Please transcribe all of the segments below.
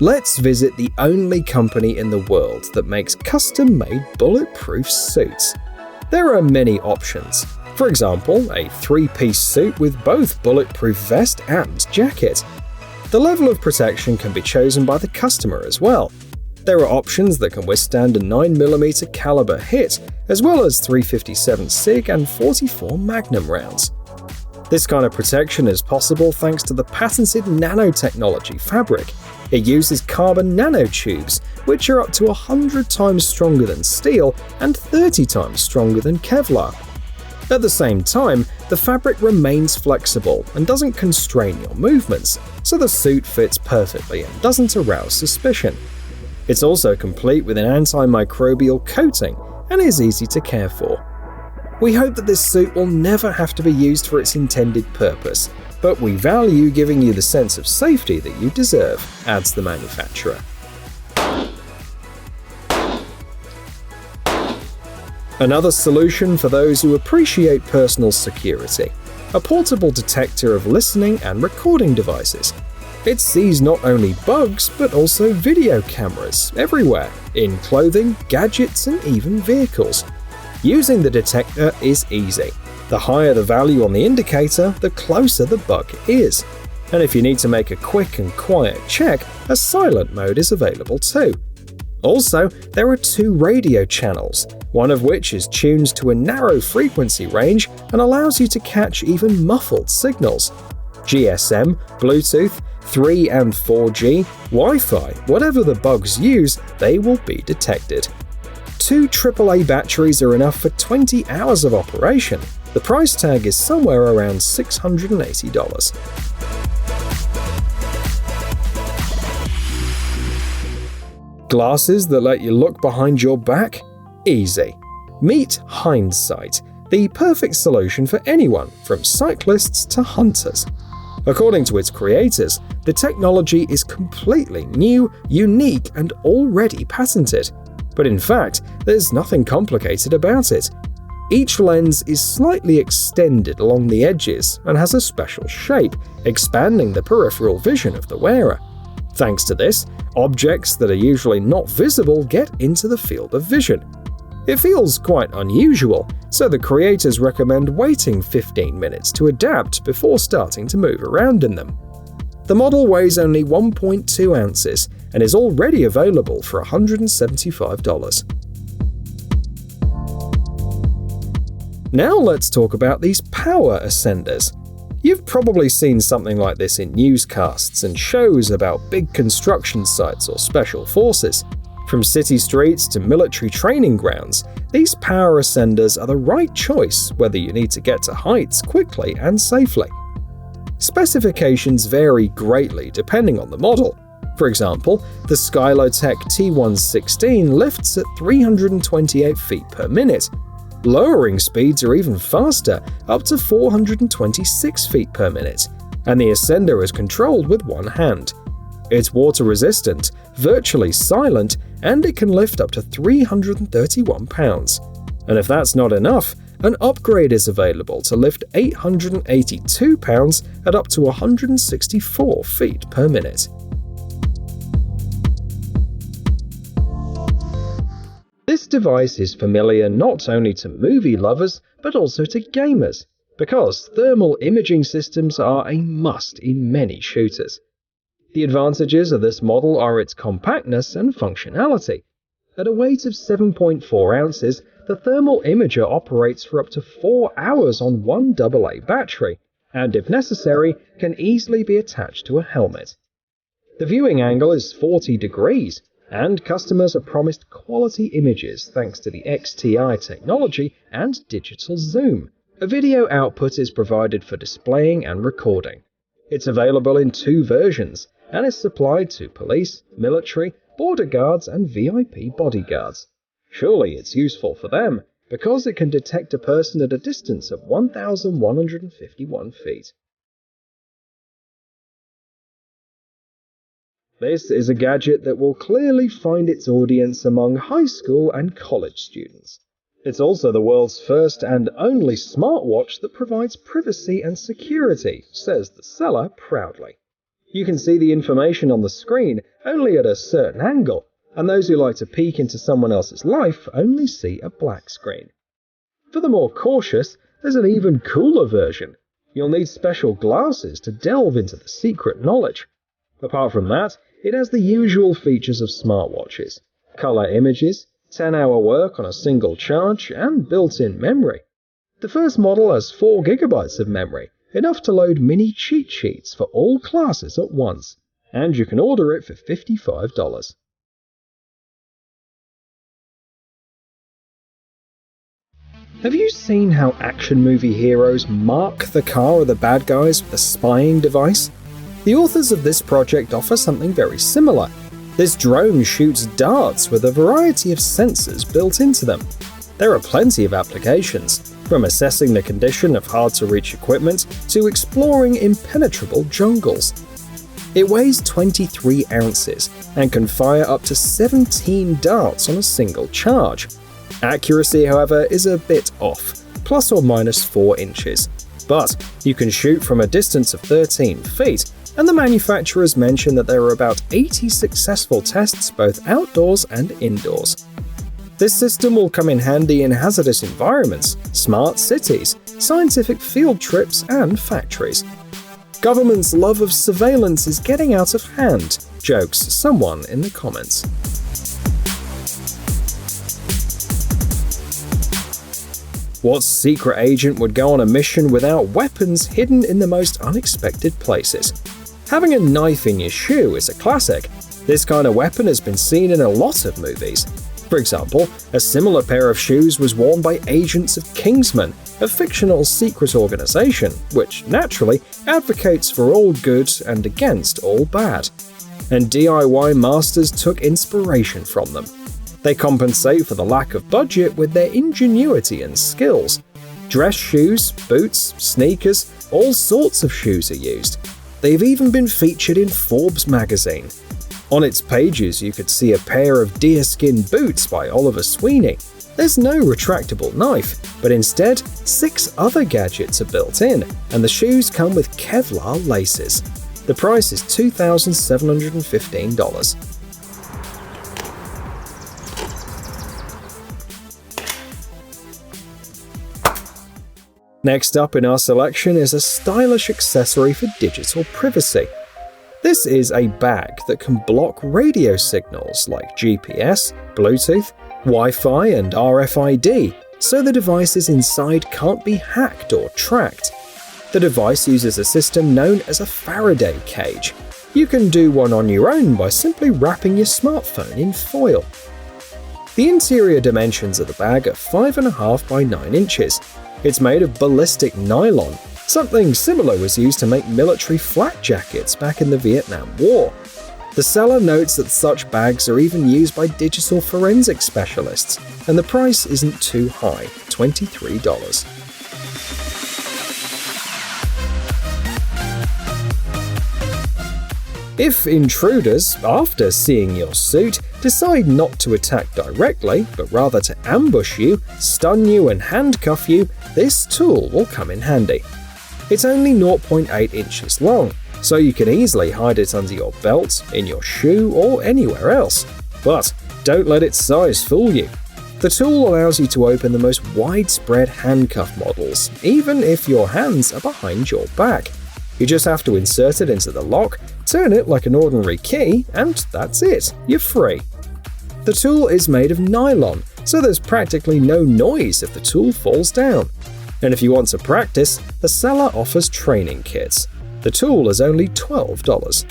Let's visit the only company in the world that makes custom-made bulletproof suits. There are many options. For example, a 3-piece suit with both bulletproof vest and jacket. The level of protection can be chosen by the customer as well. There are options that can withstand a 9mm caliber hit, as well as 357 SIG and 44 Magnum rounds. This kind of protection is possible thanks to the patented nanotechnology fabric. It uses carbon nanotubes, which are up to 100 times stronger than steel and 30 times stronger than Kevlar. At the same time, the fabric remains flexible and doesn't constrain your movements, so the suit fits perfectly and doesn't arouse suspicion. It's also complete with an antimicrobial coating and is easy to care for. We hope that this suit will never have to be used for its intended purpose, but we value giving you the sense of safety that you deserve, adds the manufacturer. Another solution for those who appreciate personal security: a portable detector of listening and recording devices. It sees not only bugs, but also video cameras everywhere, in clothing, gadgets, and even vehicles. Using the detector is easy. The higher the value on the indicator, the closer the bug is. And if you need to make a quick and quiet check, a silent mode is available too. Also, there are 2 radio channels, one of which is tuned to a narrow frequency range and allows you to catch even muffled signals. GSM, Bluetooth, 3 and 4G, Wi-Fi, whatever the bugs use, they will be detected. 2 AAA batteries are enough for 20 hours of operation. The price tag is somewhere around $680. Glasses that let you look behind your back? Easy. Meet HindSight, the perfect solution for anyone, from cyclists to hunters. According to its creators, the technology is completely new, unique, and already patented. But in fact, there's nothing complicated about it. Each lens is slightly extended along the edges and has a special shape, expanding the peripheral vision of the wearer. Thanks to this, objects that are usually not visible get into the field of vision. It feels quite unusual, so the creators recommend waiting 15 minutes to adapt before starting to move around in them. The model weighs only 1.2 ounces and is already available for $175. Now let's talk about these power ascenders. You've probably seen something like this in newscasts and shows about big construction sites or special forces. From city streets to military training grounds, these power ascenders are the right choice whether you need to get to heights quickly and safely. Specifications vary greatly depending on the model. For example, the Skylotech T116 lifts at 328 feet per minute. Lowering speeds are even faster, up to 426 feet per minute, and the ascender is controlled with one hand. It's water-resistant, virtually silent, and it can lift up to 331 pounds. And if that's not enough, an upgrade is available to lift 882 pounds at up to 164 feet per minute. This device is familiar not only to movie lovers, but also to gamers, because thermal imaging systems are a must in many shooters. The advantages of this model are its compactness and functionality. At a weight of 7.4 ounces, the thermal imager operates for up to 4 hours on one AA battery, and if necessary, can easily be attached to a helmet. The viewing angle is 40 degrees, and customers are promised quality images thanks to the XTI technology and digital zoom. A video output is provided for displaying and recording. It's available in 2 versions, and is supplied to police, military, border guards, and VIP bodyguards. Surely it's useful for them, because it can detect a person at a distance of 1,151 feet. This is a gadget that will clearly find its audience among high school and college students. It's also the world's first and only smartwatch that provides privacy and security, says the seller proudly. You can see the information on the screen only at a certain angle, and those who like to peek into someone else's life only see a black screen. For the more cautious, there's an even cooler version. You'll need special glasses to delve into the secret knowledge. Apart from that, it has the usual features of smartwatches: color images, 10-hour work on a single charge, and built-in memory. The first model has 4 GB of memory, enough to load mini cheat sheets for all classes at once, and you can order it for $55. Have you seen how action movie heroes mark the car of the bad guys with a spying device? The authors of this project offer something very similar. This drone shoots darts with a variety of sensors built into them. There are plenty of applications, from assessing the condition of hard-to-reach equipment to exploring impenetrable jungles. It weighs 23 ounces and can fire up to 17 darts on a single charge. Accuracy, however, is a bit off, plus or minus 4 inches. But you can shoot from a distance of 13 feet, and the manufacturers mention that there are about 80 successful tests both outdoors and indoors. This system will come in handy in hazardous environments, smart cities, scientific field trips, and factories. Government's love of surveillance is getting out of hand, jokes someone in the comments. What secret agent would go on a mission without weapons hidden in the most unexpected places? Having a knife in your shoe is a classic. This kind of weapon has been seen in a lot of movies. For example, a similar pair of shoes was worn by agents of Kingsman, a fictional secret organization, which naturally advocates for all good and against all bad. And DIY masters took inspiration from them. They compensate for the lack of budget with their ingenuity and skills. Dress shoes, boots, sneakers, all sorts of shoes are used. They've even been featured in Forbes magazine. On its pages, you could see a pair of deerskin boots by Oliver Sweeney. There's no retractable knife, but instead, 6 other gadgets are built in, and the shoes come with Kevlar laces. The price is $2,715. Next up in our selection is a stylish accessory for digital privacy. This is a bag that can block radio signals like GPS, Bluetooth, Wi-Fi, and RFID, so the devices inside can't be hacked or tracked. The device uses a system known as a Faraday cage. You can do one on your own by simply wrapping your smartphone in foil. The interior dimensions of the bag are 5.5 by 9 inches. It's made of ballistic nylon. Something similar was used to make military flak jackets back in the Vietnam War. The seller notes that such bags are even used by digital forensic specialists, and the price isn't too high, $23. If intruders, after seeing your suit, decide not to attack directly, but rather to ambush you, stun you, and handcuff you, this tool will come in handy. It's only 0.8 inches long, so you can easily hide it under your belt, in your shoe, or anywhere else. But don't let its size fool you. The tool allows you to open the most widespread handcuff models, even if your hands are behind your back. You just have to insert it into the lock, turn it like an ordinary key, and that's it, you're free. The tool is made of nylon, so there's practically no noise if the tool falls down. And if you want to practice, the seller offers training kits. The tool is only $12.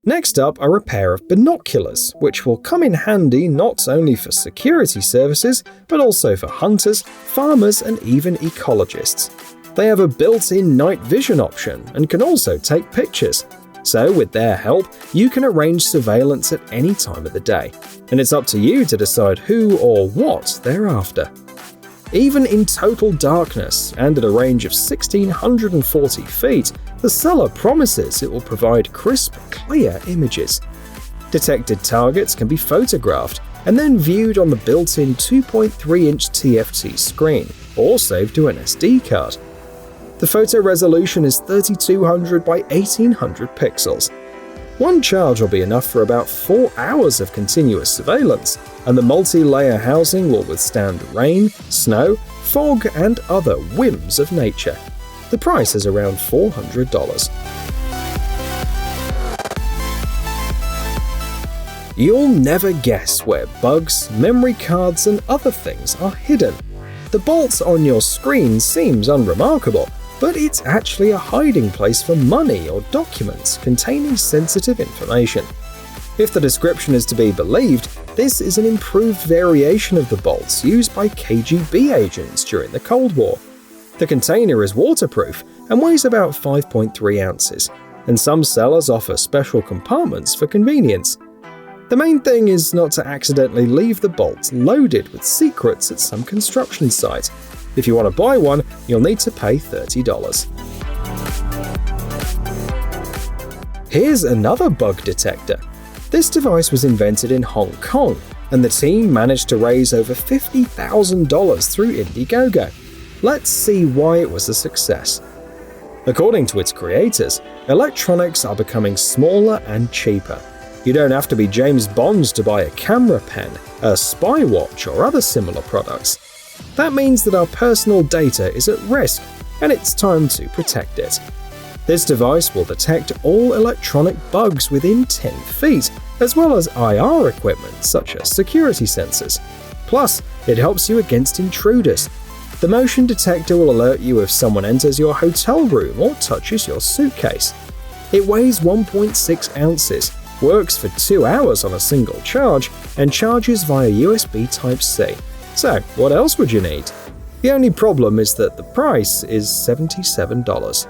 Next up are a pair of binoculars, which will come in handy not only for security services, but also for hunters, farmers, and even ecologists. They have a built-in night vision option and can also take pictures. So with their help, you can arrange surveillance at any time of the day, and it's up to you to decide who or what they're after. Even in total darkness and at a range of 1,640 feet, the seller promises it will provide crisp, clear images. Detected targets can be photographed and then viewed on the built-in 2.3-inch TFT screen, or saved to an SD card. The photo resolution is 3200 by 1800 pixels. One charge will be enough for about 4 hours of continuous surveillance, and the multi-layer housing will withstand rain, snow, fog, and other whims of nature. The price is around $400. You'll never guess where bugs, memory cards, and other things are hidden. The bolt on your screen seems unremarkable, but it's actually a hiding place for money or documents containing sensitive information. If the description is to be believed, this is an improved variation of the bolts used by KGB agents during the Cold War. The container is waterproof and weighs about 5.3 ounces, and some sellers offer special compartments for convenience. The main thing is not to accidentally leave the bolts loaded with secrets at some construction site. If you want to buy one, you'll need to pay $30. Here's another bug detector. This device was invented in Hong Kong, and the team managed to raise over $50,000 through Indiegogo. Let's see why it was a success. According to its creators, electronics are becoming smaller and cheaper. You don't have to be James Bond to buy a camera pen, a spy watch, or other similar products. That means that our personal data is at risk, and it's time to protect it. This device will detect all electronic bugs within 10 feet, as well as IR equipment such as security sensors. Plus, it helps you against intruders. The motion detector will alert you if someone enters your hotel room or touches your suitcase. It weighs 1.6 ounces, works for 2 hours on a single charge, and charges via USB Type-C. So, what else would you need? The only problem is that the price is $77.